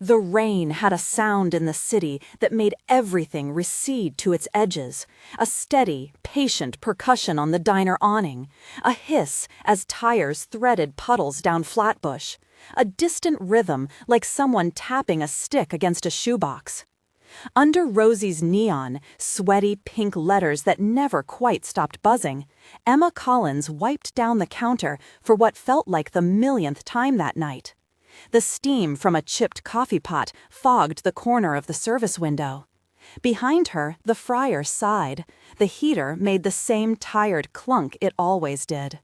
The rain had a sound in the city that made everything recede to its edges, a steady, patient percussion on the diner awning, a hiss as tires threaded puddles down Flatbush, a distant rhythm like someone tapping a stick against a shoebox. Under Rosie's neon, sweaty pink letters that never quite stopped buzzing, Emma Collins wiped down the counter for what felt like the millionth time that night. The steam from a chipped coffee pot fogged the corner of the service window. Behind her, the fryer sighed. The heater made the same tired clunk it always did.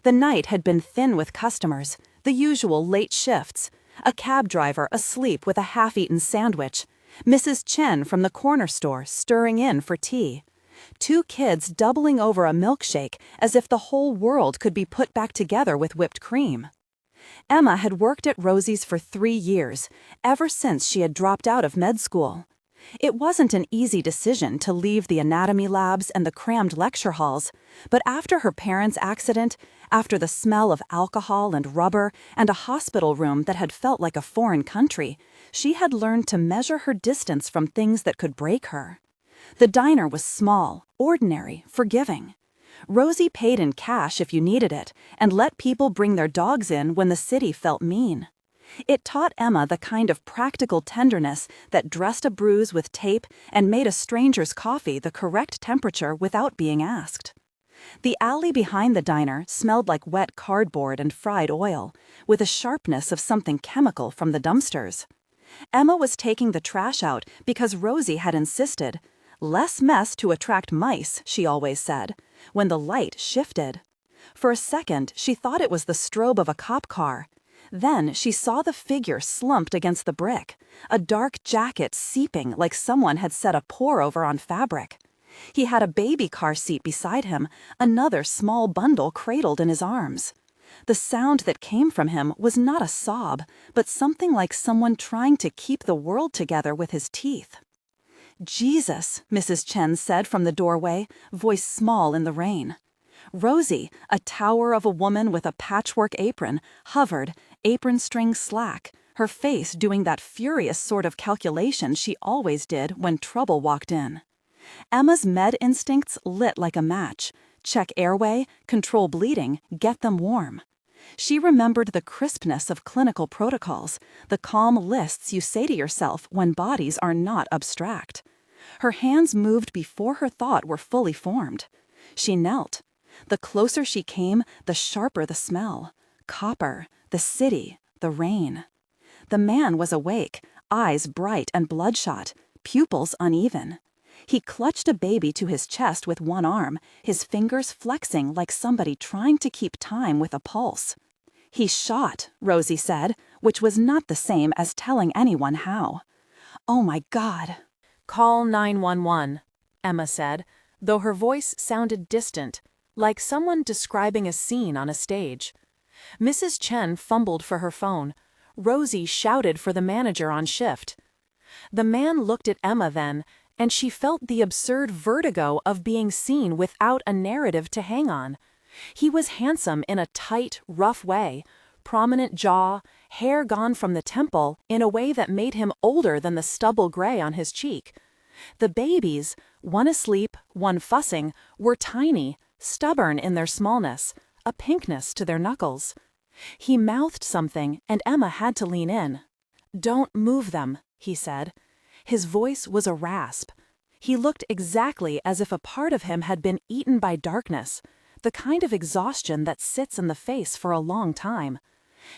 The night had been thin with customers, the usual late shifts, a cab driver asleep with a half-eaten sandwich, Mrs. Chen from the corner store stirring in for tea, two kids doubling over a milkshake as if the whole world could be put back together with whipped cream. Emma had worked at Rosie's for 3 years, ever since she had dropped out of med school. It wasn't an easy decision to leave the anatomy labs and the crammed lecture halls, but after her parents' accident, after the smell of alcohol and rubber and a hospital room that had felt like a foreign country, she had learned to measure her distance from things that could break her. The diner was small, ordinary, forgiving. Rosie paid in cash if you needed it, and let people bring their dogs in when the city felt mean. It taught Emma the kind of practical tenderness that dressed a bruise with tape and made a stranger's coffee the correct temperature without being asked. The alley behind the diner smelled like wet cardboard and fried oil, with a sharpness of something chemical from the dumpsters. Emma was taking the trash out because Rosie had insisted. Less mess to attract mice, she always said, when the light shifted. For a second, she thought it was the strobe of a cop car. Then she saw the figure slumped against the brick, a dark jacket seeping like someone had set a pour-over on fabric. He had a baby car seat beside him, another small bundle cradled in his arms. The sound that came from him was not a sob, but something like someone trying to keep the world together with his teeth. "Jesus," Mrs. Chen said from the doorway, voice small in the rain. Rosie, a tower of a woman with a patchwork apron, hovered, apron string slack, her face doing that furious sort of calculation she always did when trouble walked in. Emma's med instincts lit like a match. Check airway, control bleeding, get them warm. She remembered the crispness of clinical protocols, the calm lists you say to yourself when bodies are not abstract. Her hands moved before her thought were fully formed. She knelt. The closer she came, the sharper the smell. Copper, the city, the rain. The man was awake, eyes bright and bloodshot, pupils uneven. He clutched a baby to his chest with one arm, his fingers flexing like somebody trying to keep time with a pulse. "He shot," Rosie said, which was not the same as telling anyone how. "Oh my God." "Call 911, Emma said, though her voice sounded distant, like someone describing a scene on a stage. Mrs. Chen fumbled for her phone. Rosie shouted for the manager on shift. The man looked at Emma then, and she felt the absurd vertigo of being seen without a narrative to hang on. He was handsome in a tight, rough way, prominent jaw, hair gone from the temple in a way that made him older than the stubble gray on his cheek. The babies, one asleep, one fussing, were tiny, stubborn in their smallness, a pinkness to their knuckles. He mouthed something, and Emma had to lean in. "Don't move them," he said. His voice was a rasp. He looked exactly as if a part of him had been eaten by darkness, the kind of exhaustion that sits in the face for a long time.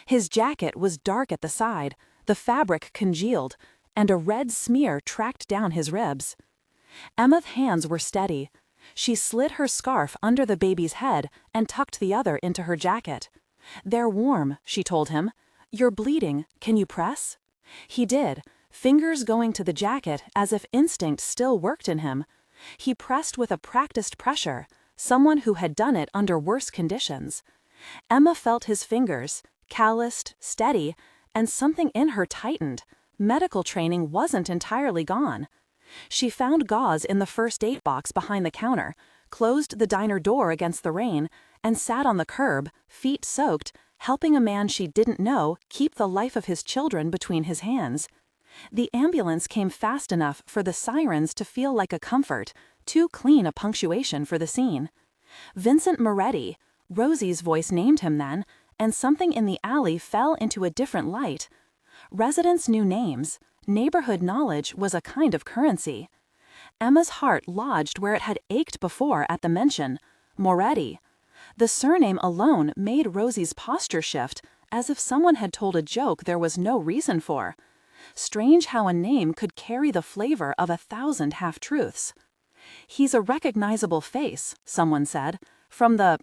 His jacket was dark at the side, the fabric congealed, and a red smear tracked down his ribs. Emma's hands were steady. She slid her scarf under the baby's head and tucked the other into her jacket. "They're warm," she told him. "You're bleeding. Can you press?" He did, fingers going to the jacket as if instinct still worked in him. He pressed with a practiced pressure, someone who had done it under worse conditions. Emma felt his fingers, calloused, steady, and something in her tightened. Medical training wasn't entirely gone. She found gauze in the first aid box behind the counter, closed the diner door against the rain, and sat on the curb, feet soaked, helping a man she didn't know keep the life of his children between his hands. The ambulance came fast enough for the sirens to feel like a comfort, too clean a punctuation for the scene. Vincent Moretti, Rosie's voice named him then, and something in the alley fell into a different light. Residents knew names. Neighborhood knowledge was a kind of currency. Emma's heart lodged where it had ached before at the mention, Moretti. The surname alone made Rosie's posture shift, as if someone had told a joke there was no reason for. Strange how a name could carry the flavor of 1,000 half-truths. "He's a recognizable face," someone said. "From the—"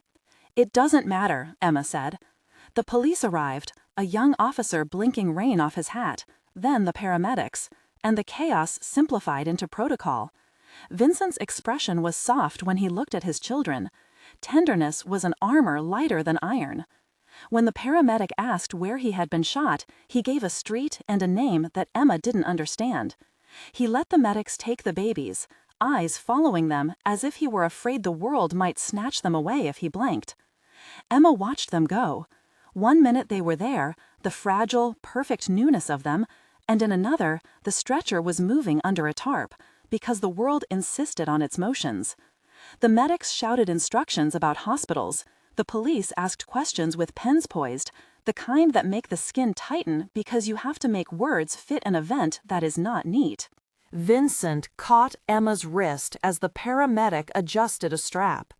"It doesn't matter," Emma said. The police arrived, a young officer blinking rain off his hat, then the paramedics, and the chaos simplified into protocol. Vincent's expression was soft when he looked at his children. Tenderness was an armor lighter than iron. When the paramedic asked where he had been shot, he gave a street and a name that Emma didn't understand. He let the medics take the babies, eyes following them as if he were afraid the world might snatch them away if he blanked. Emma watched them go. One minute they were there, the fragile, perfect newness of them, and in another, the stretcher was moving under a tarp, because the world insisted on its motions. The medics shouted instructions about hospitals. The police asked questions with pens poised, the kind that make the skin tighten because you have to make words fit an event that is not neat. Vincent caught Emma's wrist as the paramedic adjusted a strap.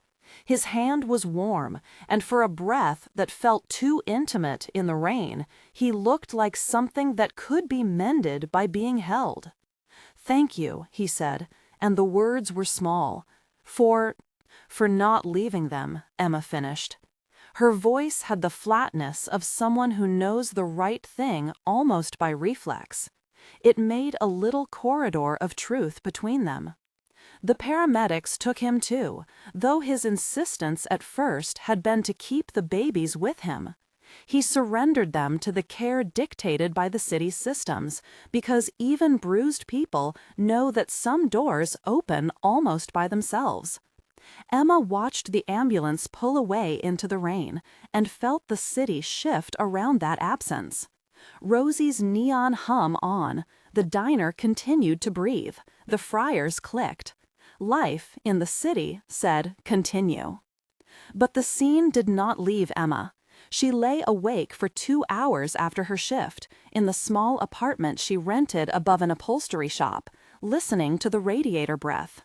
His hand was warm, and for a breath that felt too intimate in the rain, he looked like something that could be mended by being held. "Thank you," he said, and the words were small. For not leaving them," Emma finished. Her voice had the flatness of someone who knows the right thing almost by reflex. It made a little corridor of truth between them. The paramedics took him too, though his insistence at first had been to keep the babies with him. He surrendered them to the care dictated by the city's systems, because even bruised people know that some doors open almost by themselves. Emma watched the ambulance pull away into the rain and felt the city shift around that absence. Rosie's neon hum on, the diner continued to breathe, the fryers clicked. Life in the city said continue. But the scene did not leave Emma. She lay awake for 2 hours after her shift, in the small apartment she rented above an upholstery shop, listening to the radiator breath.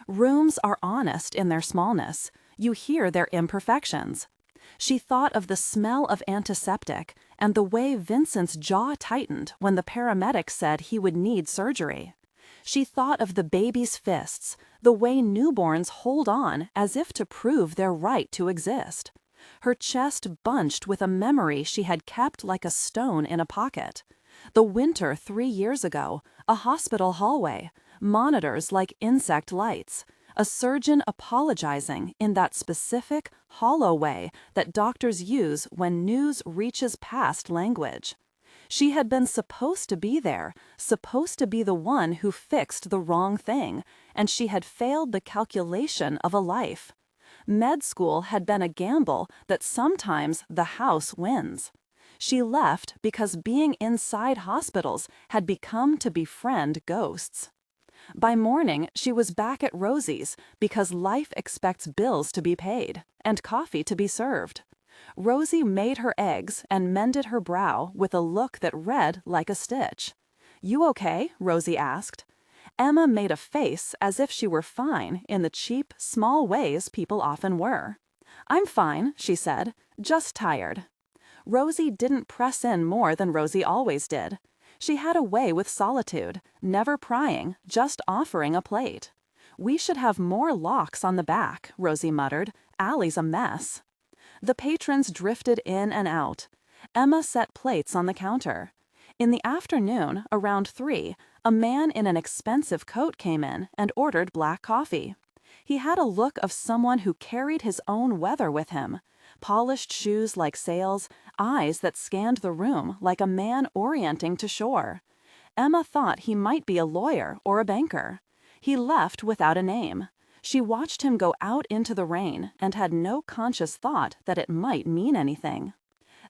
Rooms are honest in their smallness. You hear their imperfections. She thought of the smell of antiseptic and the way Vincent's jaw tightened when the paramedic said he would need surgery. She thought of the baby's fists, the way newborns hold on as if to prove their right to exist. Her chest bunched with a memory she had kept like a stone in a pocket. The winter 3 years ago, a hospital hallway, monitors like insect lights, a surgeon apologizing in that specific, hollow way that doctors use when news reaches past language. She had been supposed to be there, supposed to be the one who fixed the wrong thing, and she had failed the calculation of a life. Med school had been a gamble that sometimes the house wins. She left because being inside hospitals had become to befriend ghosts. By morning, she was back at Rosie's because life expects bills to be paid and coffee to be served. Rosie made her eggs and mended her brow with a look that read like a stitch. "You okay?" Rosie asked. Emma made a face as if she were fine in the cheap, small ways people often were. "I'm fine," she said, "just tired." Rosie didn't press in more than Rosie always did. She had a way with solitude, never prying, just offering a plate. "We should have more locks on the back," Rosie muttered. "Alley's a mess." The patrons drifted in and out. Emma set plates on the counter. In the afternoon, around 3, a man in an expensive coat came in and ordered black coffee. He had a look of someone who carried his own weather with him. Polished shoes like sails, eyes that scanned the room like a man orienting to shore. Emma thought he might be a lawyer or a banker. He left without a name. She watched him go out into the rain and had no conscious thought that it might mean anything.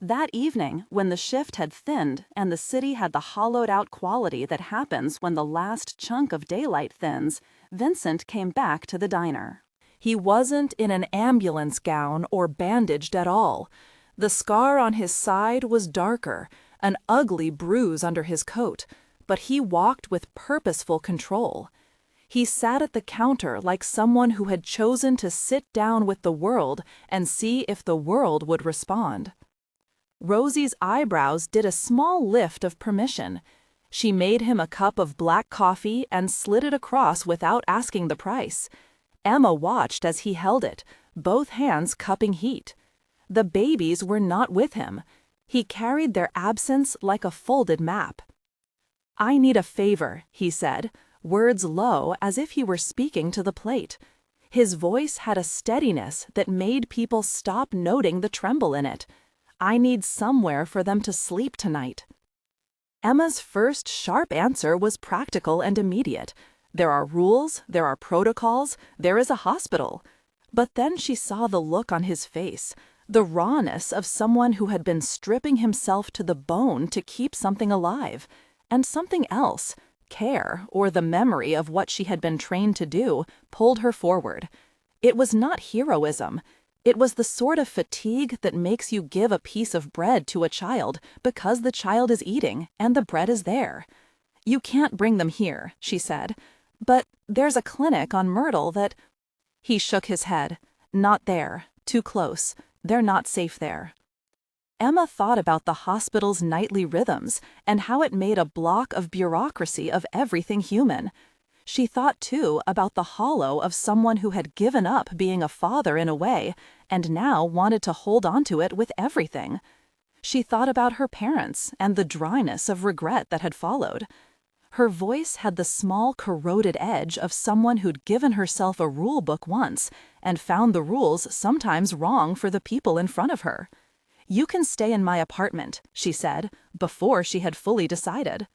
That evening, when the shift had thinned and the city had the hollowed-out quality that happens when the last chunk of daylight thins, Vincent came back to the diner. He wasn't in an ambulance gown or bandaged at all. The scar on his side was darker, an ugly bruise under his coat, but he walked with purposeful control. He sat at the counter like someone who had chosen to sit down with the world and see if the world would respond. Rosie's eyebrows did a small lift of permission. She made him a cup of black coffee and slid it across without asking the price. Emma watched as he held it, both hands cupping heat. The babies were not with him. He carried their absence like a folded map. "I need a favor," he said, words low as if he were speaking to the plate. His voice had a steadiness that made people stop noting the tremble in it. "I need somewhere for them to sleep tonight." Emma's first sharp answer was practical and immediate. There are rules, there are protocols, there is a hospital. But then she saw the look on his face, the rawness of someone who had been stripping himself to the bone to keep something alive, and something else, care or the memory of what she had been trained to do, pulled her forward. It was not heroism. It was the sort of fatigue that makes you give a piece of bread to a child because the child is eating and the bread is there. "You can't bring them here," she said. "But there's a clinic on Myrtle that—" He shook his head. "Not there. Too close. They're not safe there." Emma thought about the hospital's nightly rhythms and how it made a block of bureaucracy of everything human. She thought, too, about the hollow of someone who had given up being a father in a way and now wanted to hold on to it with everything. She thought about her parents and the dryness of regret that had followed. Her voice had the small corroded edge of someone who'd given herself a rule book once and found the rules sometimes wrong for the people in front of her. "You can stay in my apartment," she said, before she had fully decided.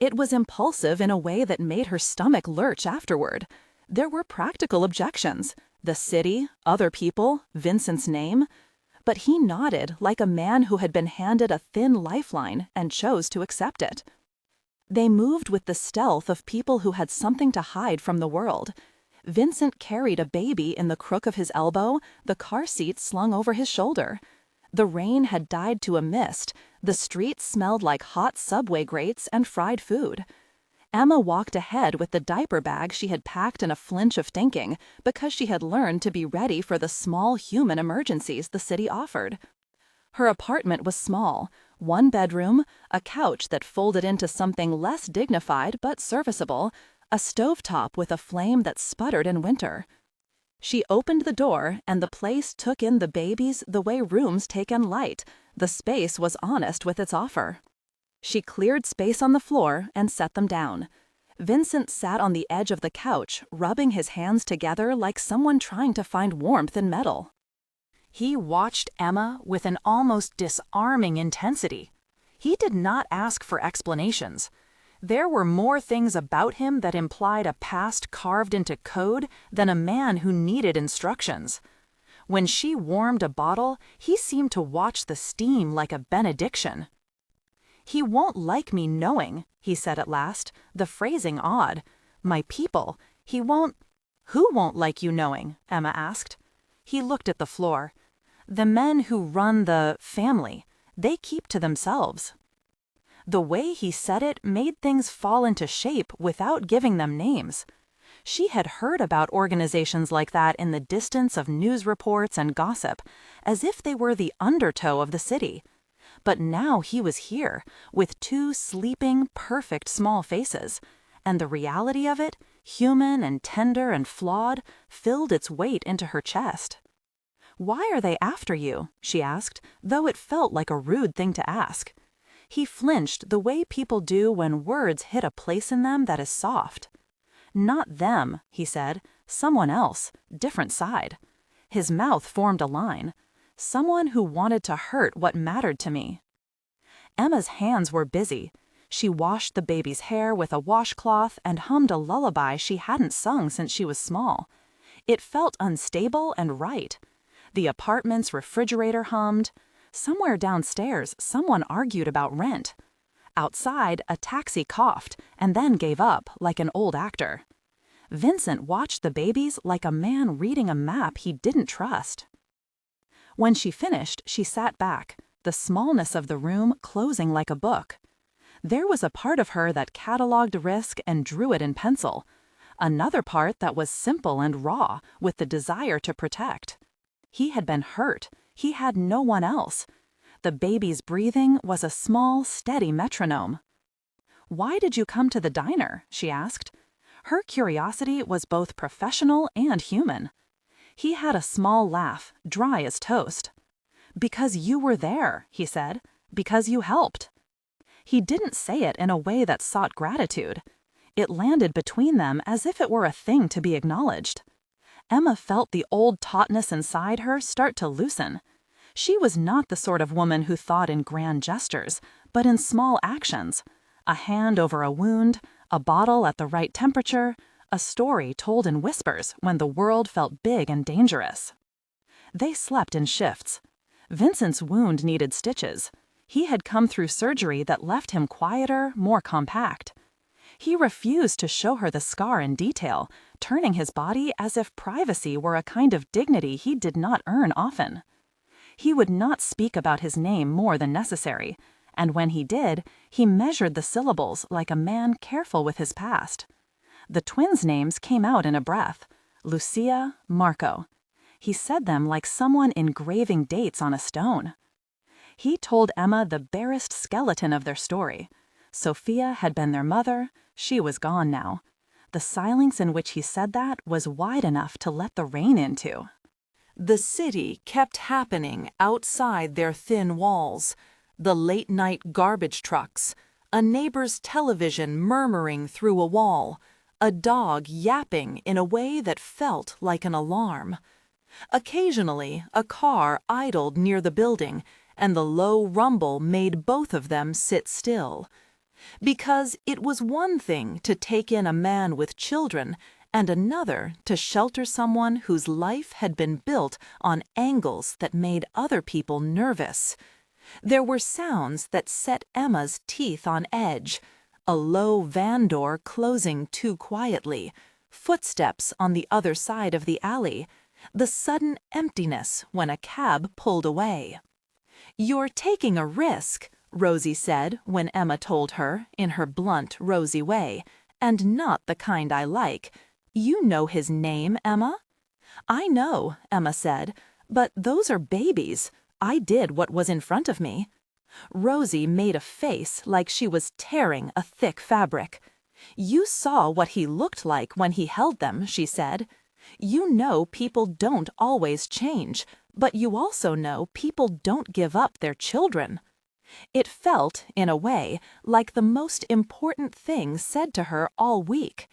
It was impulsive in a way that made her stomach lurch afterward. There were practical objections. The city, other people, Vincent's name. But he nodded like a man who had been handed a thin lifeline and chose to accept it. They moved with the stealth of people who had something to hide from the world. Vincent carried a baby in the crook of his elbow, the car seat slung over his shoulder. The rain had died to a mist. The streets smelled like hot subway grates and fried food. Emma walked ahead with the diaper bag she had packed in a flinch of thinking because she had learned to be ready for the small human emergencies the city offered. Her apartment was small, one bedroom, a couch that folded into something less dignified but serviceable, a stovetop with a flame that sputtered in winter. She opened the door, and the place took in the babies the way rooms take in light. The space was honest with its offer. She cleared space on the floor and set them down. Vincent sat on the edge of the couch, rubbing his hands together like someone trying to find warmth in metal. He watched Emma with an almost disarming intensity. He did not ask for explanations. There were more things about him that implied a past carved into code than a man who needed instructions. When she warmed a bottle, he seemed to watch the steam like a benediction. "He won't like me knowing," he said at last, the phrasing odd. "My people. He won't—" "Who won't like you knowing?" Emma asked. He looked at the floor. "The men who run the family. They keep to themselves." The way he said it made things fall into shape without giving them names. She had heard about organizations like that in the distance of news reports and gossip, as if they were the undertow of the city. But now he was here, with two sleeping, perfect small faces, and the reality of it, human and tender and flawed, filled its weight into her chest. "Why are they after you?" she asked, though it felt like a rude thing to ask. He flinched the way people do when words hit a place in them that is soft. "Not them," he said. "Someone else. Different side." His mouth formed a line. "Someone who wanted to hurt what mattered to me." Emma's hands were busy. She washed the baby's hair with a washcloth and hummed a lullaby she hadn't sung since she was small. It felt unstable and right. The apartment's refrigerator hummed. Somewhere downstairs, someone argued about rent. Outside, a taxi coughed and then gave up like an old actor. Vincent watched the babies like a man reading a map he didn't trust. When she finished, she sat back, the smallness of the room closing like a book. There was a part of her that cataloged risk and drew it in pencil. Another part that was simple and raw, with the desire to protect. He had been hurt. He had no one else. The baby's breathing was a small, steady metronome. "Why did you come to the diner?" she asked. Her curiosity was both professional and human. He had a small laugh, dry as toast. "Because you were there," he said. "Because you helped." He didn't say it in a way that sought gratitude. It landed between them as if it were a thing to be acknowledged. Emma felt the old tautness inside her start to loosen. She was not the sort of woman who thought in grand gestures, but in small actions. A hand over a wound, a bottle at the right temperature, a story told in whispers when the world felt big and dangerous. They slept in shifts. Vincent's wound needed stitches. He had come through surgery that left him quieter, more compact. He refused to show her the scar in detail, turning his body as if privacy were a kind of dignity he did not earn often. He would not speak about his name more than necessary, and when he did, he measured the syllables like a man careful with his past. The twins' names came out in a breath: Lucia, Marco. He said them like someone engraving dates on a stone. He told Emma the barest skeleton of their story. Sophia had been their mother. She was gone now. The silence in which he said that was wide enough to let the rain into. The city kept happening outside their thin walls. The late-night garbage trucks, a neighbor's television murmuring through a wall, a dog yapping in a way that felt like an alarm. Occasionally, a car idled near the building, and the low rumble made both of them sit still. Because it was one thing to take in a man with children, and another to shelter someone whose life had been built on angles that made other people nervous. There were sounds that set Emma's teeth on edge: a low van door closing too quietly, footsteps on the other side of the alley, the sudden emptiness when a cab pulled away. "You're taking a risk," Rosie said when Emma told her, in her blunt, Rosie way, "and not the kind I like. You know his name, Emma?" "I know," Emma said, "but those are babies. I did what was in front of me." Rosie made a face like she was tearing a thick fabric. "You saw what he looked like when he held them," she said. "You know people don't always change, but you also know people don't give up their children." It felt, in a way, like the most important thing said to her all week.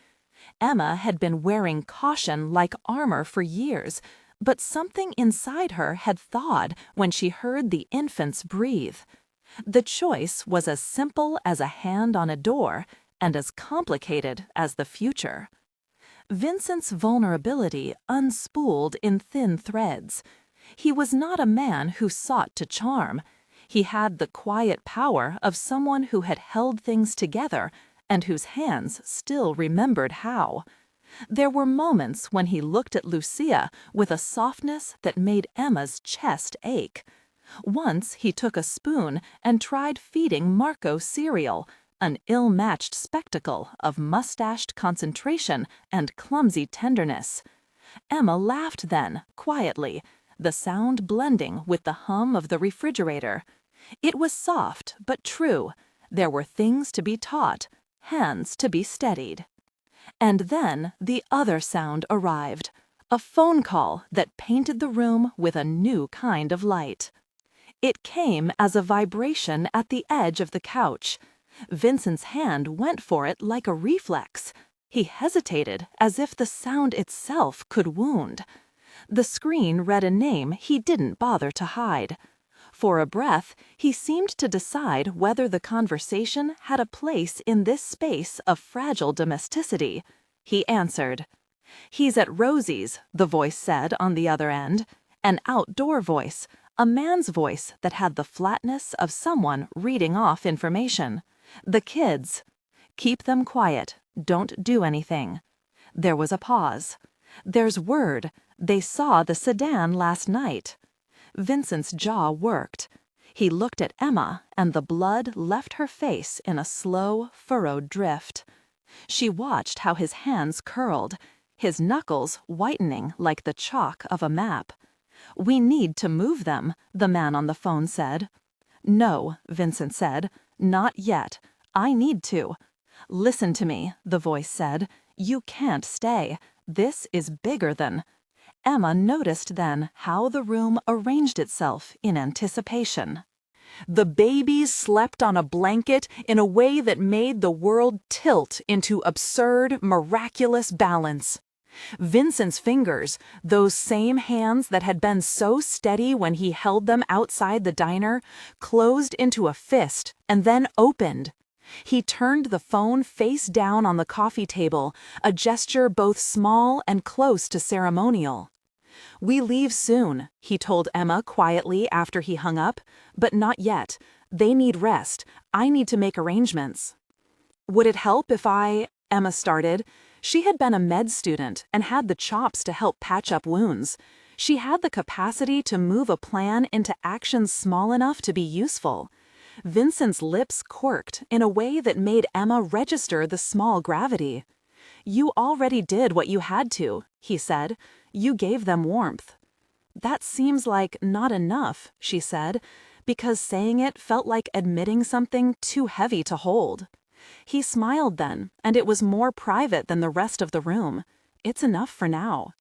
Emma had been wearing caution like armor for years, but something inside her had thawed when she heard the infants breathe. The choice was as simple as a hand on a door, and as complicated as the future. Vincent's vulnerability unspooled in thin threads. He was not a man who sought to charm. He had the quiet power of someone who had held things together and whose hands still remembered how. There were moments when he looked at Lucia with a softness that made Emma's chest ache. Once he took a spoon and tried feeding Marco cereal, an ill-matched spectacle of mustached concentration and clumsy tenderness. Emma laughed then, quietly, the sound blending with the hum of the refrigerator. It was soft but true. There were things to be taught, hands to be steadied. And then the other sound arrived, a phone call that painted the room with a new kind of light. It came as a vibration at the edge of the couch. Vincent's hand went for it like a reflex. He hesitated as if the sound itself could wound. The screen read a name he didn't bother to hide. For a breath, he seemed to decide whether the conversation had a place in this space of fragile domesticity. He answered. "He's at Rosie's," the voice said on the other end. An outdoor voice, A man's voice that had the flatness of someone reading off information. The kids. Keep them quiet. Don't do anything. There was a pause. There's word. They saw the sedan last night. Vincent's jaw worked. He looked at Emma, and the blood left her face in a slow, furrowed drift. She watched how his hands curled, his knuckles whitening like the chalk of a map. "We need to move them," the man on the phone said. "No," Vincent said. "Not yet. I need to." "Listen to me," the voice said. "You can't stay. This is bigger than—" Emma noticed then how the room arranged itself in anticipation. The babies slept on a blanket in a way that made the world tilt into absurd, miraculous balance. Vincent's fingers, those same hands that had been so steady when he held them outside the diner, closed into a fist and then opened. He turned the phone face down on the coffee table, a gesture both small and close to ceremonial. "We leave soon," he told Emma quietly after he hung up, "but not yet. They need rest. I need to make arrangements." "Would it help if Emma started. She had been a med student and had the chops to help patch up wounds. She had the capacity to move a plan into action small enough to be useful. Vincent's lips quirked in a way that made Emma register the small gravity. "You already did what you had to," he said. "You gave them warmth." "That seems like not enough," she said, because saying it felt like admitting something too heavy to hold. He smiled then, and it was more private than the rest of the room. "It's enough for now."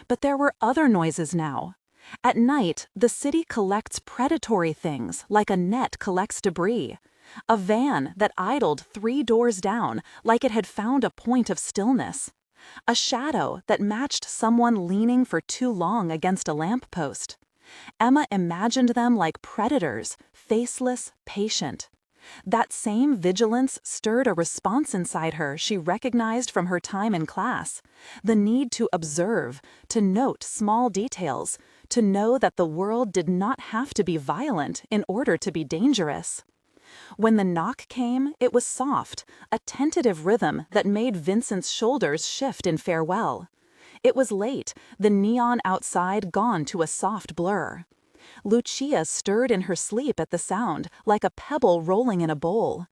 But there were other noises now. At night, the city collects predatory things like a net collects debris. A van that idled 3 doors down like it had found a point of stillness. A shadow that matched someone leaning for too long against a lamppost. Emma imagined them like predators, faceless, patient. That same vigilance stirred a response inside her she recognized from her time in class. The need to observe, to note small details, to know that the world did not have to be violent in order to be dangerous. When the knock came, it was soft, a tentative rhythm that made Vincent's shoulders shift in farewell. It was late, the neon outside gone to a soft blur. Lucia stirred in her sleep at the sound, like a pebble rolling in a bowl.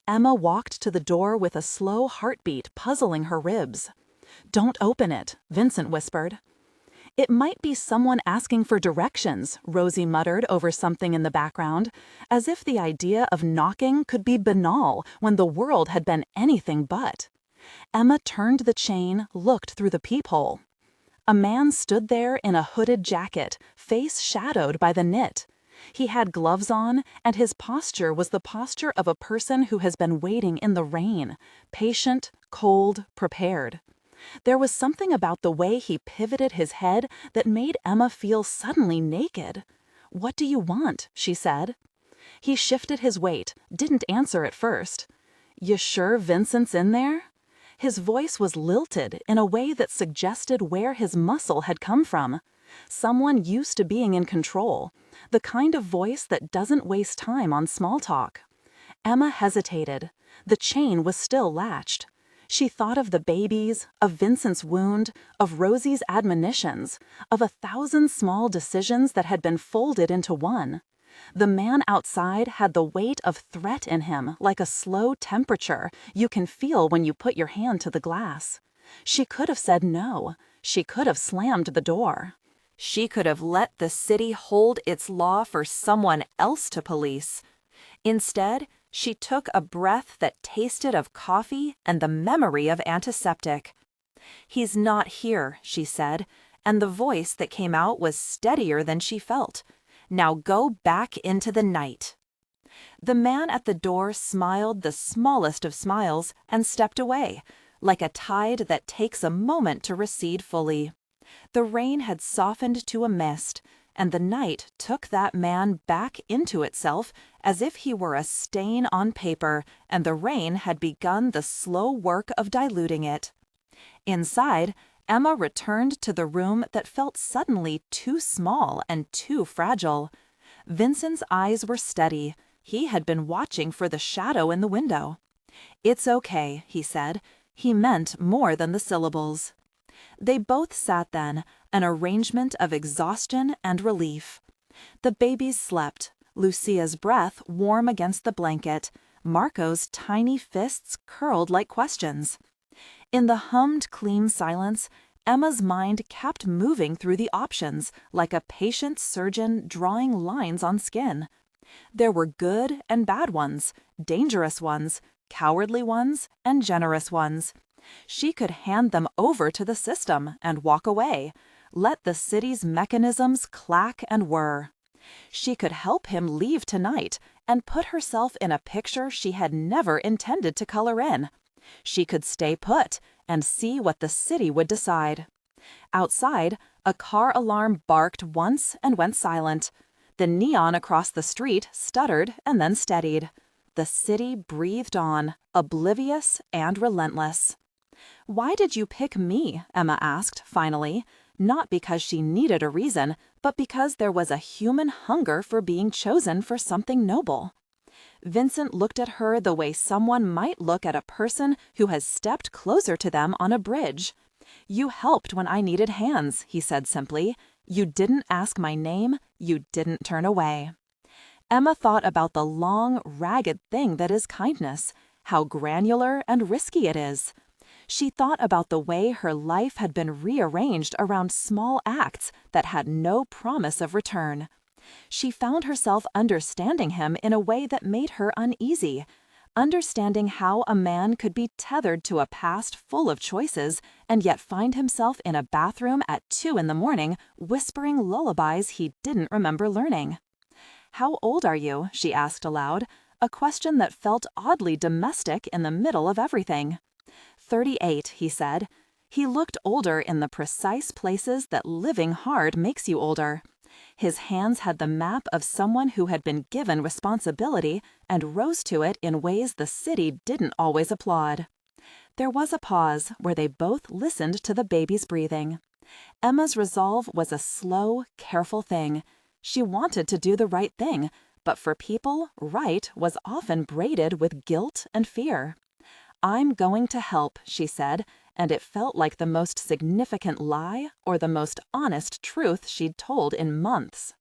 Emma walked to the door with a slow heartbeat puzzling her ribs. "Don't open it," Vincent whispered. "It might be someone asking for directions," Rosie muttered over something in the background, as if the idea of knocking could be banal when the world had been anything but. Emma turned the chain, looked through the peephole. A man stood there in a hooded jacket, face shadowed by the knit. He had gloves on, and his posture was the posture of a person who has been waiting in the rain, patient, cold, prepared. There was something about the way he pivoted his head that made Emma feel suddenly naked. "What do you want?" she said. He shifted his weight, didn't answer at first. "You sure Vincent's in there?" His voice was lilted in a way that suggested where his muscle had come from. Someone used to being in control, the kind of voice that doesn't waste time on small talk. Emma hesitated. The chain was still latched. She thought of the babies, of Vincent's wound, of Rosie's admonitions, of 1,000 small decisions that had been folded into one. The man outside had the weight of threat in him, like a slow temperature you can feel when you put your hand to the glass. She could have said no. She could have slammed the door. She could have let the city hold its law for someone else to police. Instead, she took a breath that tasted of coffee and the memory of antiseptic. "He's not here," she said, and the voice that came out was steadier than she felt. "Now go back into the night." The man at the door smiled the smallest of smiles and stepped away, like a tide that takes a moment to recede fully. The rain had softened to a mist, and the night took that man back into itself as if he were a stain on paper and the rain had begun the slow work of diluting it. Inside, Emma returned to the room that felt suddenly too small and too fragile. Vincent's eyes were steady. He had been watching for the shadow in the window. "It's okay," he said. He meant more than the syllables. They both sat then, an arrangement of exhaustion and relief. The babies slept, Lucia's breath warm against the blanket, Marco's tiny fists curled like questions. In the hummed clean silence, Emma's mind kept moving through the options like a patient surgeon drawing lines on skin. There were good and bad ones, dangerous ones, cowardly ones, and generous ones. She could hand them over to the system and walk away, let the city's mechanisms clack and whir. She could help him leave tonight and put herself in a picture she had never intended to color in. She could stay put and see what the city would decide. Outside, a car alarm barked once and went silent. The neon across the street stuttered and then steadied. The city breathed on, oblivious and relentless. "Why did you pick me?" Emma asked, finally, not because she needed a reason, but because there was a human hunger for being chosen for something noble. Vincent looked at her the way someone might look at a person who has stepped closer to them on a bridge. "You helped when I needed hands," he said simply. "You didn't ask my name, you didn't turn away." Emma thought about the long, ragged thing that is kindness, how granular and risky it is. She thought about the way her life had been rearranged around small acts that had no promise of return. She found herself understanding him in a way that made her uneasy, understanding how a man could be tethered to a past full of choices and yet find himself in a bathroom at 2 a.m. whispering lullabies he didn't remember learning. "How old are you?" she asked aloud, a question that felt oddly domestic in the middle of everything. 38, he said. He looked older in the precise places that living hard makes you older. His hands had the map of someone who had been given responsibility and rose to it in ways the city didn't always applaud. There was a pause where they both listened to the baby's breathing. Emma's resolve was a slow, careful thing. She wanted to do the right thing, but for people, right was often braided with guilt and fear. "I'm going to help," she said, and it felt like the most significant lie or the most honest truth she'd told in months.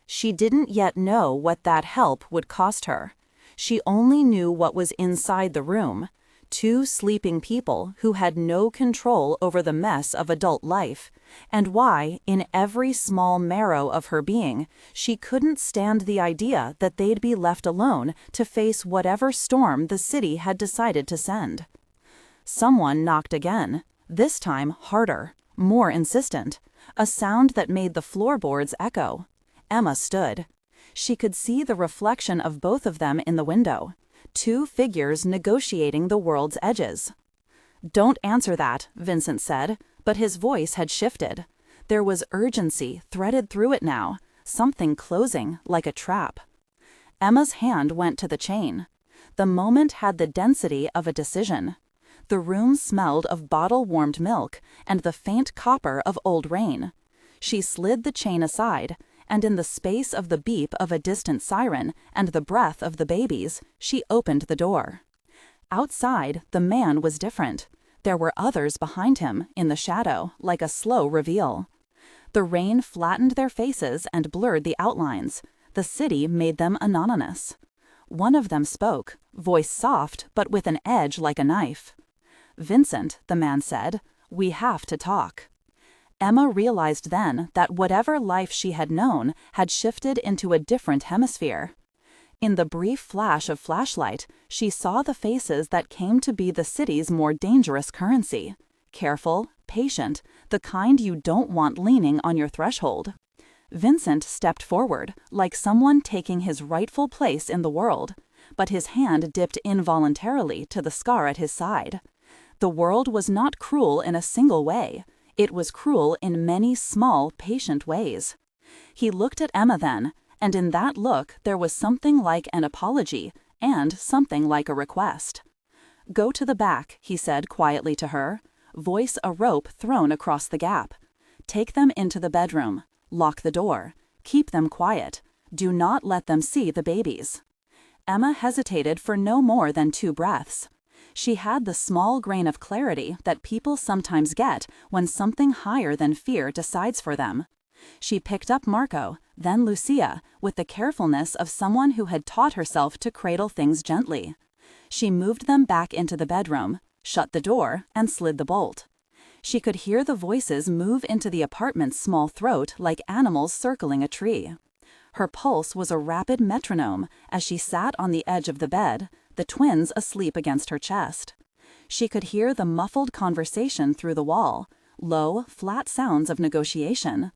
She didn't yet know what that help would cost her. She only knew what was inside the room. 2 sleeping people who had no control over the mess of adult life, and why, in every small marrow of her being, she couldn't stand the idea that they'd be left alone to face whatever storm the city had decided to send. Someone knocked again, this time harder, more insistent, a sound that made the floorboards echo. Emma stood. She could see the reflection of both of them in the window. 2 figures negotiating the world's edges. "Don't answer that," Vincent said, but his voice had shifted. There was urgency threaded through it now, something closing like a trap. Emma's hand went to the chain. The moment had the density of a decision. The room smelled of bottle-warmed milk and the faint copper of old rain. She slid the chain aside, and in the space of the beep of a distant siren and the breath of the babies, she opened the door. Outside, the man was different. There were others behind him, in the shadow, like a slow reveal. The rain flattened their faces and blurred the outlines. The city made them anonymous. One of them spoke, voice soft but with an edge like a knife. "Vincent," the man said, "we have to talk." Emma realized then that whatever life she had known had shifted into a different hemisphere. In the brief flash of flashlight, she saw the faces that came to be the city's more dangerous currency. Careful, patient, the kind you don't want leaning on your threshold. Vincent stepped forward, like someone taking his rightful place in the world, but his hand dipped involuntarily to the scar at his side. The world was not cruel in a single way. It was cruel in many small, patient ways. He looked at Emma then, and in that look there was something like an apology and something like a request. "Go to the back," he said quietly to her. Voice a rope thrown across the gap. Take them into the bedroom. Lock the door. Keep them quiet. Do not let them see the babies. Emma hesitated for no more than 2 breaths. She had the small grain of clarity that people sometimes get when something higher than fear decides for them. She picked up Marco, then Lucia, with the carefulness of someone who had taught herself to cradle things gently. She moved them back into the bedroom, shut the door, and slid the bolt. She could hear the voices move into the apartment's small throat like animals circling a tree. Her pulse was a rapid metronome as she sat on the edge of the bed, the twins asleep against her chest. She could hear the muffled conversation through the wall, low, flat sounds of negotiation.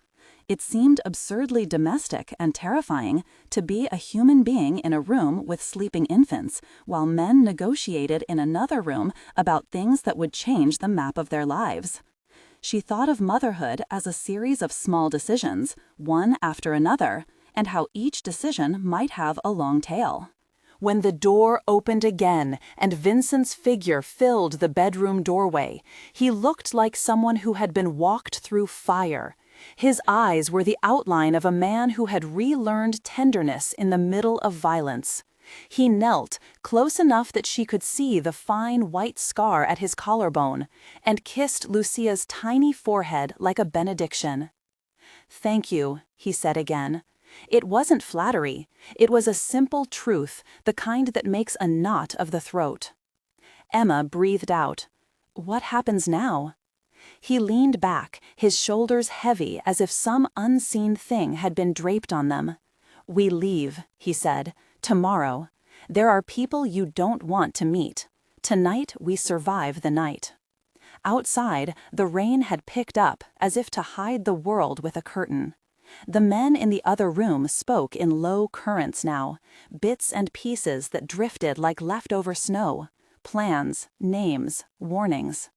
It seemed absurdly domestic and terrifying to be a human being in a room with sleeping infants while men negotiated in another room about things that would change the map of their lives. She thought of motherhood as a series of small decisions, one after another, and how each decision might have a long tail. When the door opened again and Vincent's figure filled the bedroom doorway, he looked like someone who had been walked through fire. His eyes were the outline of a man who had relearned tenderness in the middle of violence. He knelt, close enough that she could see the fine white scar at his collarbone, and kissed Lucia's tiny forehead like a benediction. "Thank you," he said again. It wasn't flattery. It was a simple truth, the kind that makes a knot of the throat. Emma breathed out. "What happens now?" He leaned back, his shoulders heavy as if some unseen thing had been draped on them. "We leave," he said, "tomorrow. There are people you don't want to meet. Tonight we survive the night." Outside, the rain had picked up, as if to hide the world with a curtain. The men in the other room spoke in low currents now, bits and pieces that drifted like leftover snow, plans, names, warnings.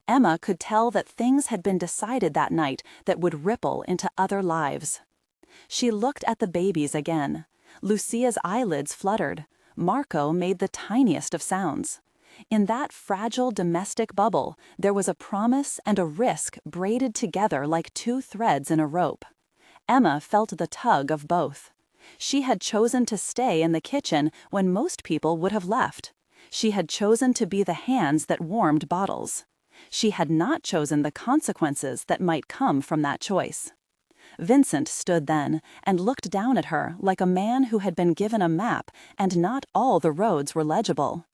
Emma could tell that things had been decided that night that would ripple into other lives. She looked at the babies again. Lucia's eyelids fluttered. Marco made the tiniest of sounds. In that fragile domestic bubble, there was a promise and a risk braided together like 2 threads in a rope. Emma felt the tug of both. She had chosen to stay in the kitchen when most people would have left. She had chosen to be the hands that warmed bottles. She had not chosen the consequences that might come from that choice. Vincent stood then and looked down at her like a man who had been given a map and not all the roads were legible.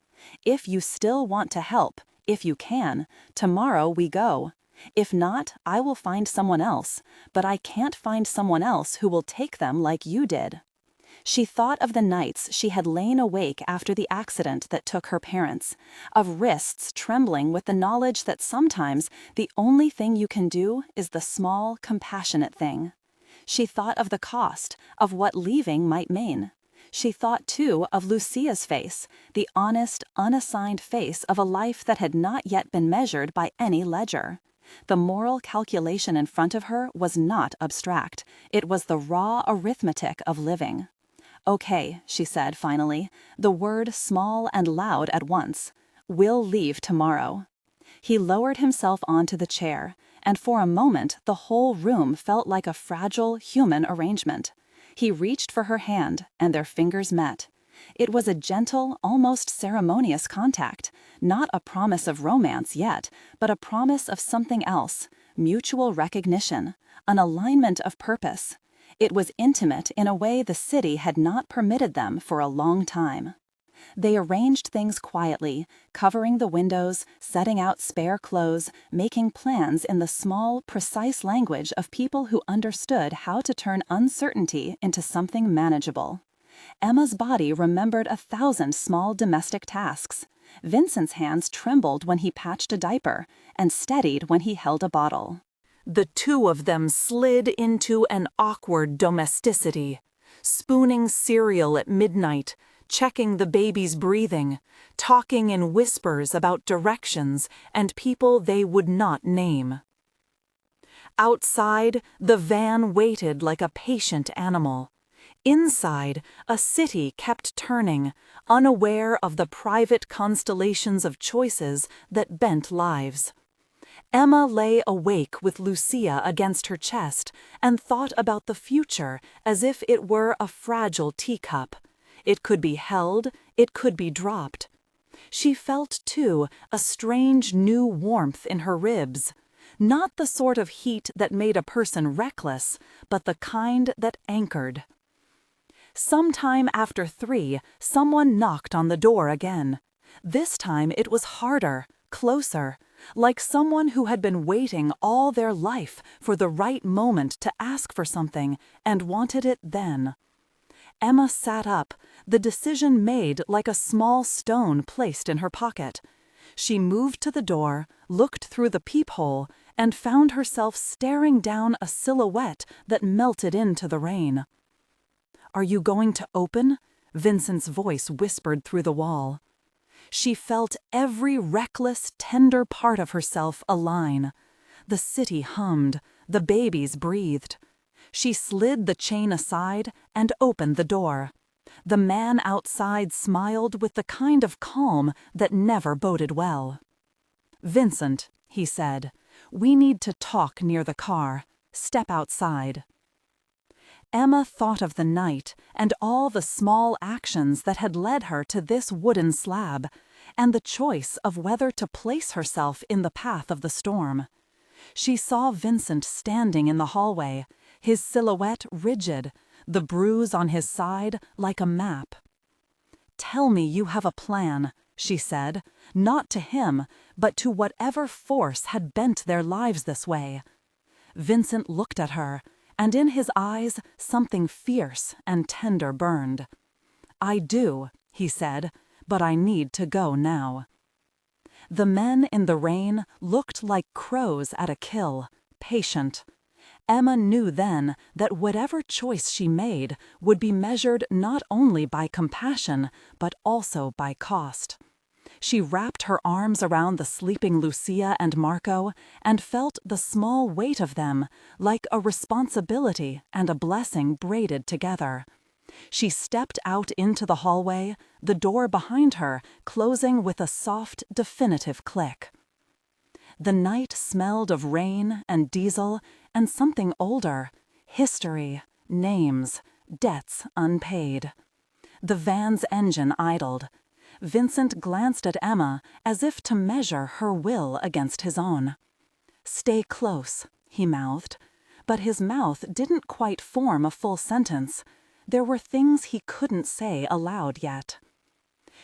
"If you still want to help, if you can, tomorrow we go. If not, I will find someone else, but I can't find someone else who will take them like you did." She thought of the nights she had lain awake after the accident that took her parents, of wrists trembling with the knowledge that sometimes the only thing you can do is the small, compassionate thing. She thought of the cost, of what leaving might mean. She thought, too, of Lucia's face, the honest, unassigned face of a life that had not yet been measured by any ledger. The moral calculation in front of her was not abstract. It was the raw arithmetic of living. "Okay," she said finally, the word small and loud at once. "We'll leave tomorrow." He lowered himself onto the chair, and for a moment the whole room felt like a fragile, human arrangement. He reached for her hand, and their fingers met. It was a gentle, almost ceremonious contact, not a promise of romance yet, but a promise of something else, mutual recognition, an alignment of purpose. It was intimate in a way the city had not permitted them for a long time. They arranged things quietly, covering the windows, setting out spare clothes, making plans in the small, precise language of people who understood how to turn uncertainty into something manageable. Emma's body remembered 1,000 small domestic tasks. Vincent's hands trembled when he patched a diaper and steadied when he held a bottle. The 2 of them slid into an awkward domesticity, spooning cereal at midnight, checking the baby's breathing, talking in whispers about directions and people they would not name. Outside, the van waited like a patient animal. Inside, a city kept turning, unaware of the private constellations of choices that bent lives. Emma lay awake with Lucia against her chest and thought about the future as if it were a fragile teacup. It could be held, it could be dropped. She felt, too, a strange new warmth in her ribs. Not the sort of heat that made a person reckless, but the kind that anchored. Sometime after 3, someone knocked on the door again. This time it was harder, closer, like someone who had been waiting all their life for the right moment to ask for something and wanted it then. Emma sat up, the decision made like a small stone placed in her pocket. She moved to the door, looked through the peephole, and found herself staring down a silhouette that melted into the rain. "Are you going to open?" Vincent's voice whispered through the wall. She felt every reckless, tender part of herself align. The city hummed, the babies breathed. She slid the chain aside and opened the door. The man outside smiled with the kind of calm that never boded well. "Vincent," he said, "we need to talk near the car. Step outside." Emma thought of the night and all the small actions that had led her to this wooden slab, and the choice of whether to place herself in the path of the storm. She saw Vincent standing in the hallway, his silhouette rigid, the bruise on his side like a map. "Tell me you have a plan," she said, not to him, but to whatever force had bent their lives this way. Vincent looked at her, and in his eyes something fierce and tender burned. "I do," he said, "but I need to go now." The men in the rain looked like crows at a kill, patient. Emma knew then that whatever choice she made would be measured not only by compassion, but also by cost. She wrapped her arms around the sleeping Lucia and Marco and felt the small weight of them, like a responsibility and a blessing braided together. She stepped out into the hallway, the door behind her closing with a soft, definitive click. The night smelled of rain and diesel and something older, history, names, debts unpaid. The van's engine idled. Vincent glanced at Emma as if to measure her will against his own. "Stay close," he mouthed, but his mouth didn't quite form a full sentence. There were things he couldn't say aloud yet.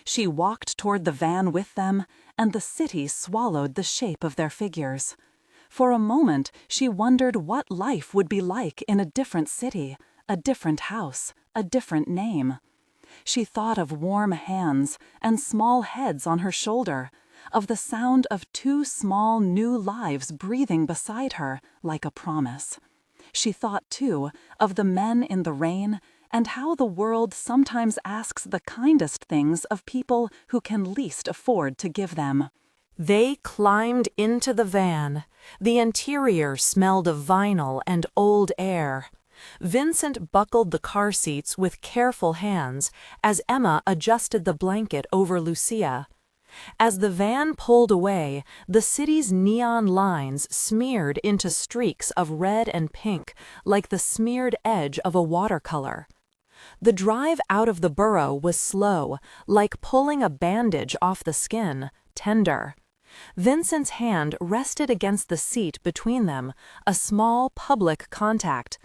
She walked toward the van with them, and the city swallowed the shape of their figures. For a moment, she wondered what life would be like in a different city, a different house, a different name. She thought of warm hands and small heads on her shoulder, of the sound of 2 small new lives breathing beside her like a promise. She thought, too, of the men in the rain and how the world sometimes asks the kindest things of people who can least afford to give them. They climbed into the van. The interior smelled of vinyl and old air. Vincent buckled the car seats with careful hands as Emma adjusted the blanket over Lucia. As the van pulled away, the city's neon lines smeared into streaks of red and pink like the smeared edge of a watercolor. The drive out of the borough was slow, like pulling a bandage off the skin, tender. Vincent's hand rested against the seat between them, a small public contact.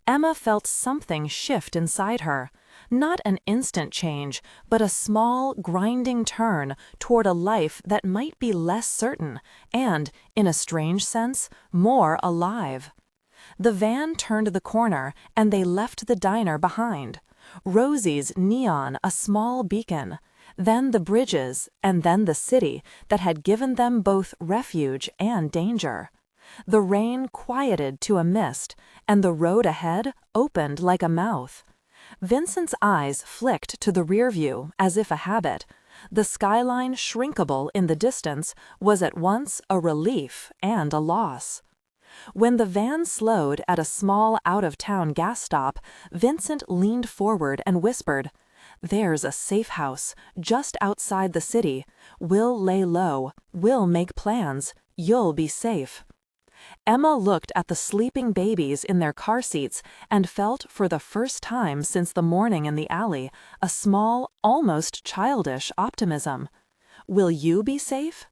Emma felt something shift inside her, not an instant change, but a small, grinding turn toward a life that might be less certain and, in a strange sense, more alive. The van turned the corner and they left the diner behind. Rosie's neon a small beacon, then the bridges, and then the city that had given them both refuge and danger. The rain quieted to a mist, and the road ahead opened like a mouth. Vincent's eyes flicked to the rear view as if a habit. The skyline, shrinkable in the distance, was at once a relief and a loss. When the van slowed at a small out-of-town gas stop, Vincent leaned forward and whispered, There's a safe house, just outside the city. We'll lay low, we'll make plans, you'll be safe. Emma looked at the sleeping babies in their car seats and felt for the first time since the morning in the alley a small, almost childish optimism. Will you be safe?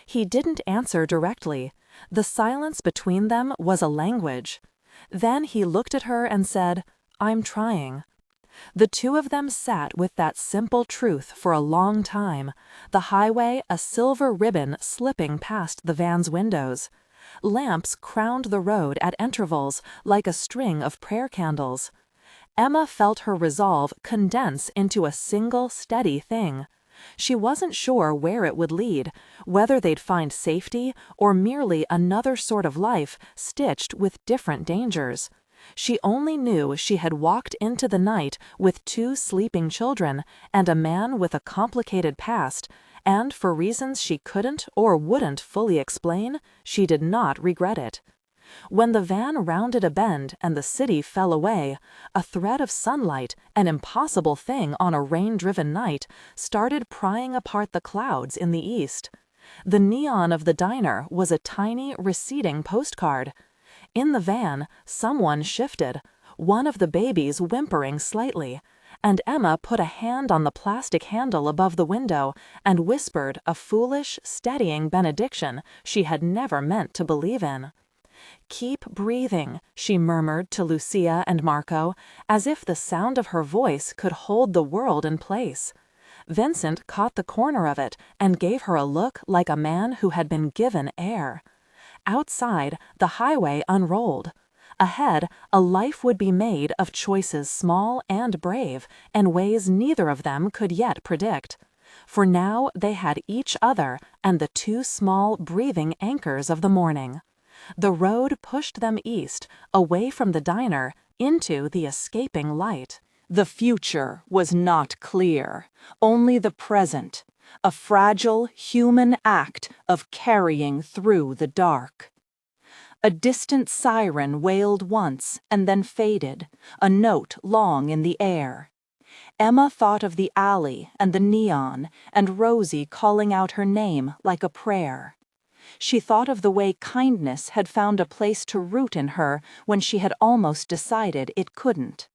He didn't answer directly. The silence between them was a language. Then he looked at her and said, "I'm trying." The two of them sat with that simple truth for a long time, the highway a silver ribbon slipping past the van's windows. Lamps crowned the road at intervals like a string of prayer candles. Emma felt her resolve condense into a single steady thing. She wasn't sure where it would lead, whether they'd find safety or merely another sort of life stitched with different dangers. She only knew she had walked into the night with two sleeping children and a man with a complicated past, and for reasons she couldn't or wouldn't fully explain, she did not regret it. When the van rounded a bend and the city fell away, a thread of sunlight, an impossible thing on a rain-driven night, started prying apart the clouds in the east. The neon of the diner was a tiny, receding postcard. In the van, someone shifted, one of the babies whimpering slightly, and Emma put a hand on the plastic handle above the window and whispered a foolish, steadying benediction she had never meant to believe in. "Keep breathing," she murmured to Lucia and Marco, as if the sound of her voice could hold the world in place. Vincent caught the corner of it and gave her a look like a man who had been given air. Outside, the highway unrolled. Ahead, a life would be made of choices small and brave in ways neither of them could yet predict. For now they had each other and the two small, breathing anchors of the morning. The road pushed them east, away from the diner, into the escaping light. The future was not clear, only the present, a fragile human act of carrying through the dark. A distant siren wailed once and then faded, a note long in the air. Emma thought of the alley and the neon and Rosie calling out her name like a prayer. She thought of the way kindness had found a place to root in her when she had almost decided it couldn't.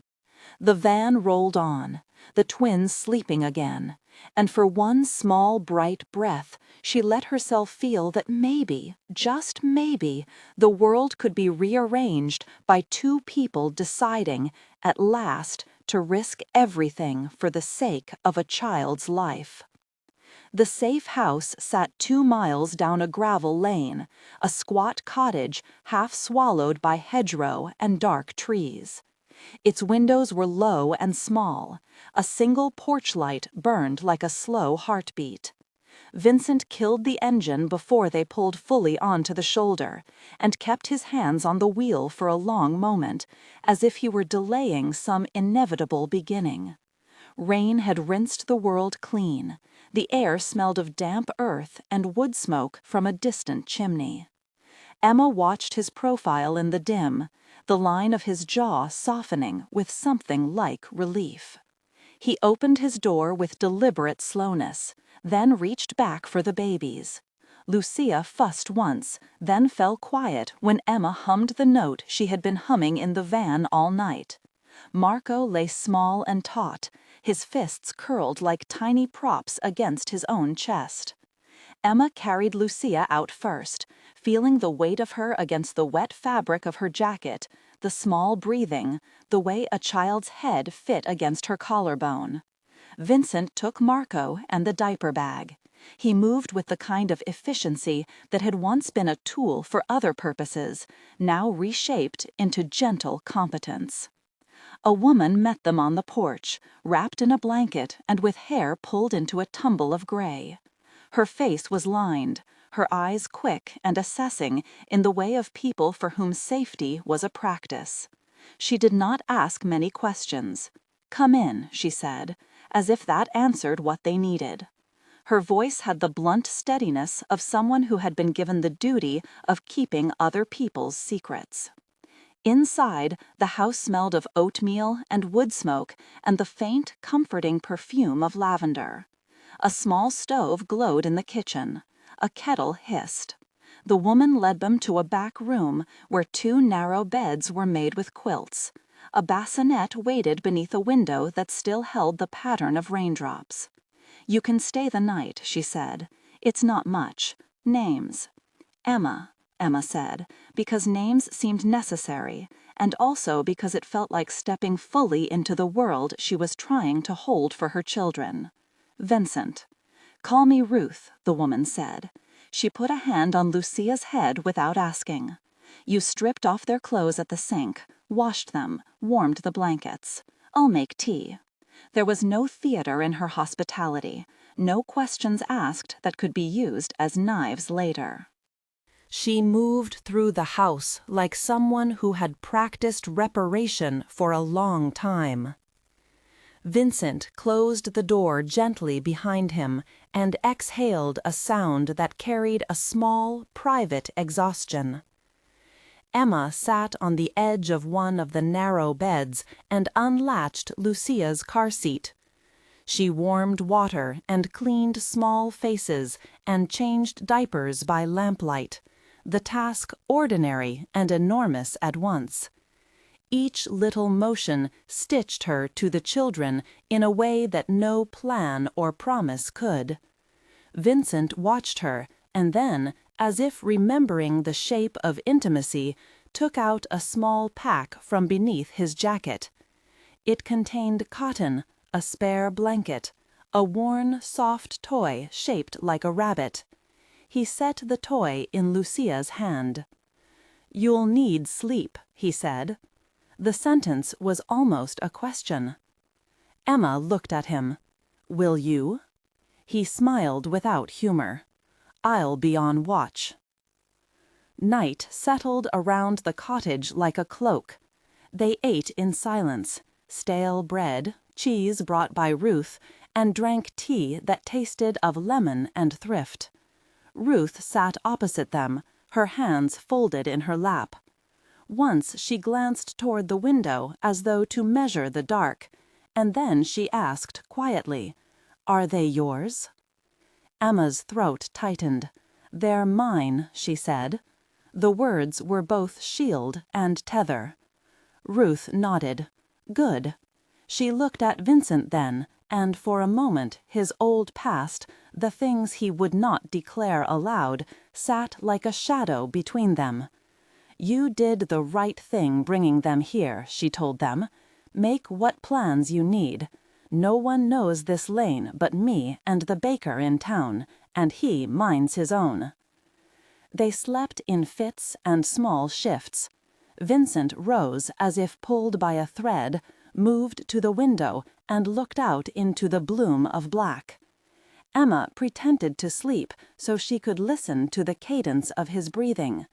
The van rolled on, the twins sleeping again, and for one small bright breath she let herself feel that maybe, just maybe, the world could be rearranged by two people deciding, at last, to risk everything for the sake of a child's life. The safe house sat 2 miles down a gravel lane, a squat cottage half swallowed by hedgerow and dark trees. Its windows were low and small. A single porch light burned like a slow heartbeat. Vincent killed the engine before they pulled fully onto the shoulder, and kept his hands on the wheel for a long moment, as if he were delaying some inevitable beginning. Rain had rinsed the world clean. The air smelled of damp earth and wood smoke from a distant chimney. Emma watched his profile in the dim, the line of his jaw softening with something like relief. He opened his door with deliberate slowness, then reached back for the babies. Lucia fussed once, then fell quiet when Emma hummed the note she had been humming in the van all night. Marco lay small and taut, his fists curled like tiny props against his own chest. Emma carried Lucia out first, feeling the weight of her against the wet fabric of her jacket, the small breathing, the way a child's head fit against her collarbone. Vincent took Marco and the diaper bag. He moved with the kind of efficiency that had once been a tool for other purposes, now reshaped into gentle competence. A woman met them on the porch, wrapped in a blanket and with hair pulled into a tumble of gray. Her face was lined, her eyes quick and assessing in the way of people for whom safety was a practice. She did not ask many questions. "Come in," she said, as if that answered what they needed. Her voice had the blunt steadiness of someone who had been given the duty of keeping other people's secrets. Inside, the house smelled of oatmeal and wood smoke and the faint, comforting perfume of lavender. A small stove glowed in the kitchen. A kettle hissed. The woman led them to a back room where 2 narrow beds were made with quilts. A bassinet waited beneath a window that still held the pattern of raindrops. "You can stay the night," she said. "It's not much. Names." "Emma," Emma said, because names seemed necessary, and also because it felt like stepping fully into the world she was trying to hold for her children. "Vincent." "Call me Ruth," the woman said. She put a hand on Lucia's head without asking. "You stripped off their clothes at the sink, washed them, warmed the blankets. I'll make tea." There was no theater in her hospitality, no questions asked that could be used as knives later. She moved through the house like someone who had practiced reparation for a long time. Vincent closed the door gently behind him and exhaled a sound that carried a small, private exhaustion. Emma sat on the edge of one of the narrow beds and unlatched Lucia's car seat. She warmed water and cleaned small faces and changed diapers by lamplight, the task ordinary and enormous at once. Each little motion stitched her to the children in a way that no plan or promise could. Vincent watched her, and then, as if remembering the shape of intimacy, took out a small pack from beneath his jacket. It contained cotton, a spare blanket, a worn, soft toy shaped like a rabbit. He set the toy in Lucia's hand. "You'll need sleep," he said. The sentence was almost a question. Emma looked at him. "Will you?" He smiled without humor. "I'll be on watch." Night settled around the cottage like a cloak. They ate in silence, stale bread, cheese brought by Ruth, and drank tea that tasted of lemon and thrift. Ruth sat opposite them, her hands folded in her lap. Once she glanced toward the window as though to measure the dark, and then she asked quietly, "Are they yours?" Emma's throat tightened. "They're mine," she said. The words were both shield and tether. Ruth nodded. "Good." She looked at Vincent then, and for a moment his old past, the things he would not declare aloud, sat like a shadow between them. "You did the right thing bringing them here," she told them. "Make what plans you need. No one knows this lane but me and the baker in town, and he minds his own." They slept in fits and small shifts. Vincent rose as if pulled by a thread, moved to the window, and looked out into the bloom of black. Emma pretended to sleep so she could listen to the cadence of his breathing.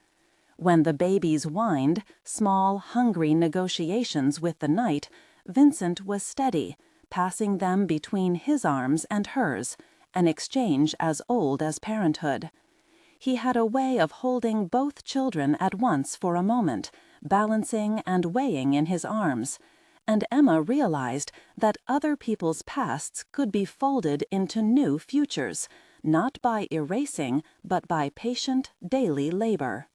When the babies whined, small, hungry negotiations with the night, Vincent was steady, passing them between his arms and hers, an exchange as old as parenthood. He had a way of holding both children at once for a moment, balancing and weighing in his arms, and Emma realized that other people's pasts could be folded into new futures, not by erasing, but by patient, daily labor.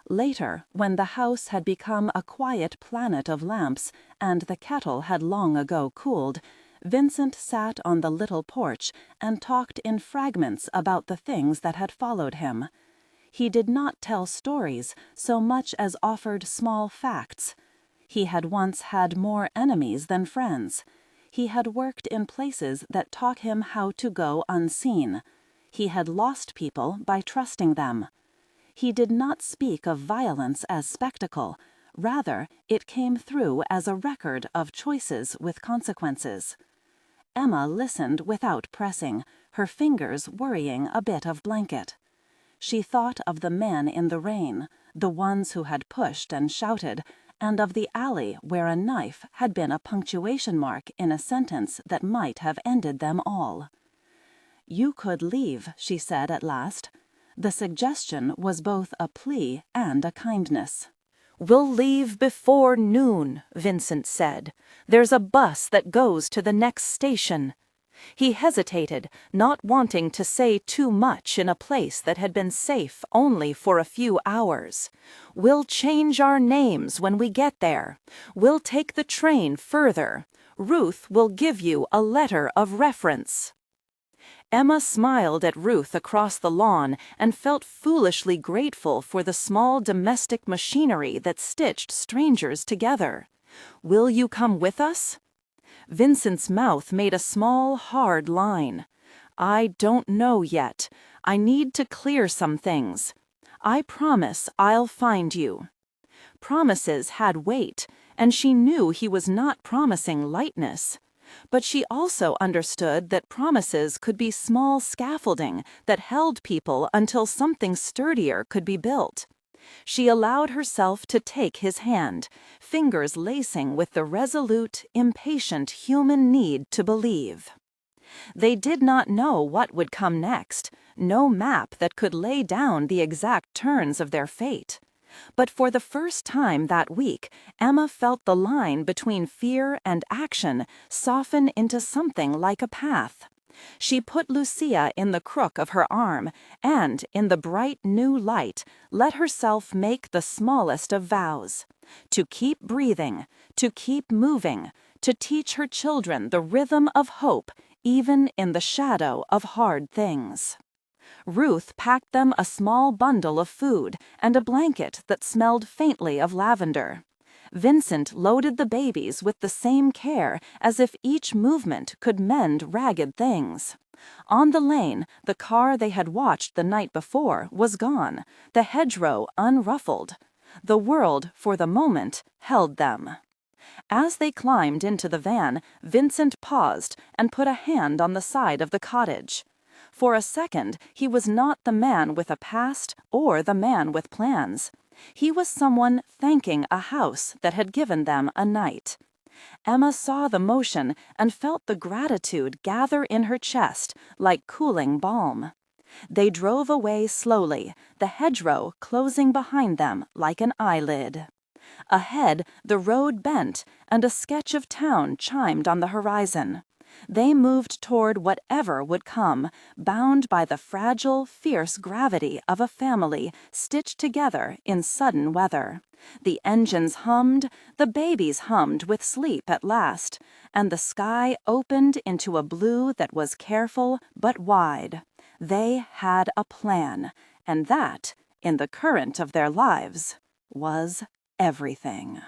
Later, when the house had become a quiet planet of lamps and the kettle had long ago cooled, Vincent sat on the little porch and talked in fragments about the things that had followed him. He did not tell stories so much as offered small facts. He had once had more enemies than friends. He had worked in places that taught him how to go unseen. He had lost people by trusting them. He did not speak of violence as spectacle. Rather, it came through as a record of choices with consequences. Emma listened without pressing, her fingers worrying a bit of blanket. She thought of the men in the rain, the ones who had pushed and shouted, and of the alley where a knife had been a punctuation mark in a sentence that might have ended them all. "You could leave," she said at last. The suggestion was both a plea and a kindness. "We'll leave before noon," Vincent said. "There's a bus that goes to the next station." He hesitated, not wanting to say too much in a place that had been safe only for a few hours. "We'll change our names when we get there. We'll take the train further. Ruth will give you a letter of reference." Emma smiled at Ruth across the lawn and felt foolishly grateful for the small domestic machinery that stitched strangers together. "Will you come with us?" Vincent's mouth made a small, hard line. "I don't know yet. I need to clear some things. I promise I'll find you." Promises had weight, and she knew he was not promising lightness. But she also understood that promises could be small scaffolding that held people until something sturdier could be built. She allowed herself to take his hand, fingers lacing with the resolute, impatient human need to believe. They did not know what would come next, no map that could lay down the exact turns of their fate. But for the first time that week, Emma felt the line between fear and action soften into something like a path. She put Lucia in the crook of her arm and, in the bright new light, let herself make the smallest of vows. To keep breathing, to keep moving, to teach her children the rhythm of hope, even in the shadow of hard things. Ruth packed them a small bundle of food and a blanket that smelled faintly of lavender. Vincent loaded the babies with the same care as if each movement could mend ragged things. On the lane, the car they had watched the night before was gone, the hedgerow unruffled. The world, for the moment, held them. As they climbed into the van, Vincent paused and put a hand on the side of the cottage. For a second, he was not the man with a past or the man with plans. He was someone thanking a house that had given them a night. Emma saw the motion and felt the gratitude gather in her chest like cooling balm. They drove away slowly, the hedgerow closing behind them like an eyelid. Ahead, the road bent, and a sketch of town chimed on the horizon. They moved toward whatever would come, bound by the fragile, fierce gravity of a family stitched together in sudden weather. The engines hummed, the babies hummed with sleep at last, and the sky opened into a blue that was careful but wide. They had a plan, and that, in the current of their lives, was everything.